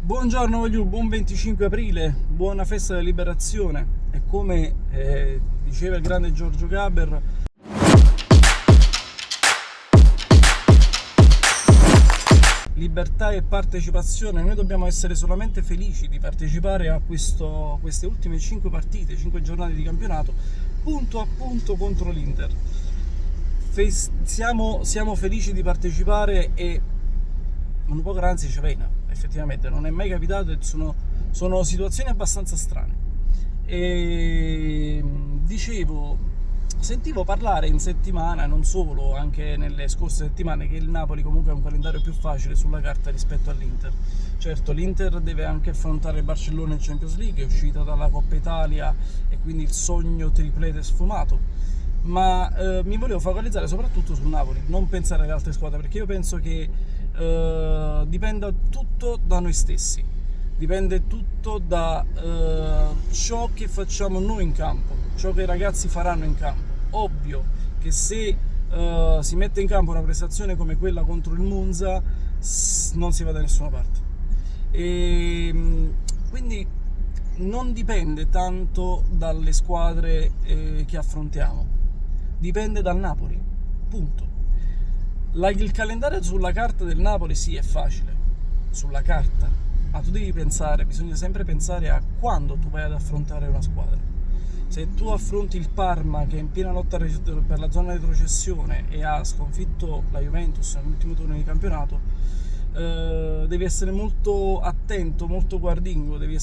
Buongiorno voglio, buon 25 aprile, buona festa della liberazione e come diceva il grande Giorgio Gaber, libertà e partecipazione. Noi dobbiamo essere solamente felici di partecipare a queste ultime 5 partite, 5 giornate di campionato, punto a punto contro l'Inter. Siamo felici di partecipare e un po' anzi c'è pena, effettivamente non è mai capitato e sono situazioni abbastanza strane. E sentivo parlare in settimana, non solo, anche nelle scorse settimane, che il Napoli comunque ha un calendario più facile sulla carta rispetto all'Inter. Certo, l'Inter deve anche affrontare il Barcellona in Champions League, è uscita dalla Coppa Italia e quindi il sogno triplete sfumato. Ma mi volevo focalizzare soprattutto sul Napoli, non pensare alle altre squadre, perché io penso che dipenda tutto da noi stessi, dipende tutto da ciò che facciamo noi in campo, ciò che i ragazzi faranno in campo. Ovvio che se si mette in campo una prestazione come quella contro il Monza non si va da nessuna parte, e quindi non dipende tanto dalle squadre che affrontiamo, dipende dal Napoli, punto. Il calendario sulla carta del Napoli sì, è facile, sulla carta, ma tu bisogna sempre pensare a quando tu vai ad affrontare una squadra. Se tu affronti il Parma, che è in piena lotta per la zona di retrocessione e ha sconfitto la Juventus nell'ultimo turno di campionato, devi essere molto attento, molto guardingo, devi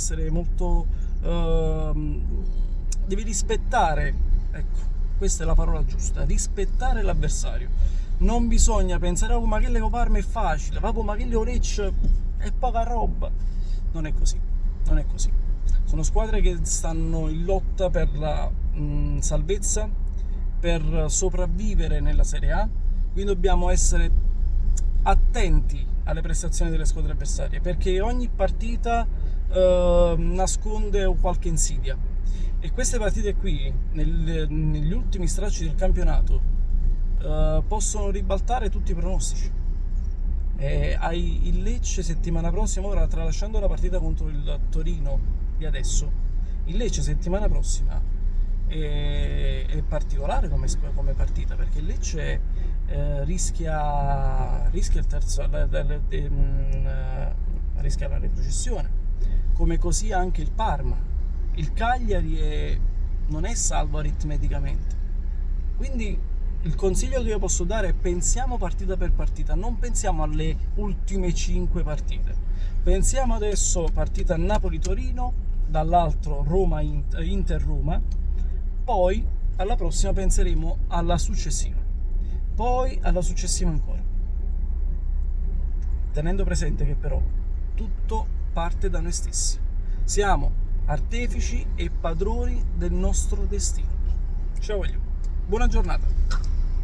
rispettare, ecco, questa è la parola giusta, rispettare l'avversario. Non bisogna pensare, oh, ma che le Parma è facile, ma che le Lecce è poca roba. Non è così, non è così. Sono squadre che stanno in lotta per la salvezza, per sopravvivere nella Serie A, quindi dobbiamo essere attenti alle prestazioni delle squadre avversarie, perché ogni partita nasconde qualche insidia, e queste partite qui, negli ultimi stracci del campionato, possono ribaltare tutti i pronostici. Hai il Lecce settimana prossima, ora tralasciando la partita contro il Torino di adesso, il Lecce settimana prossima è particolare come partita, perché il Lecce rischia il terzo, rischia la retrocessione, come così anche il Parma. Il Cagliari non è salvo aritmeticamente, quindi il consiglio che io posso dare è: pensiamo partita per partita, non pensiamo alle ultime 5 partite. Pensiamo adesso partita Napoli-Torino, dall'altro Inter-Roma, poi alla prossima penseremo alla successiva, poi alla successiva ancora, tenendo presente che però tutto parte da noi stessi. Siamo artefici e padroni del nostro destino. Ciao voglio, buona giornata.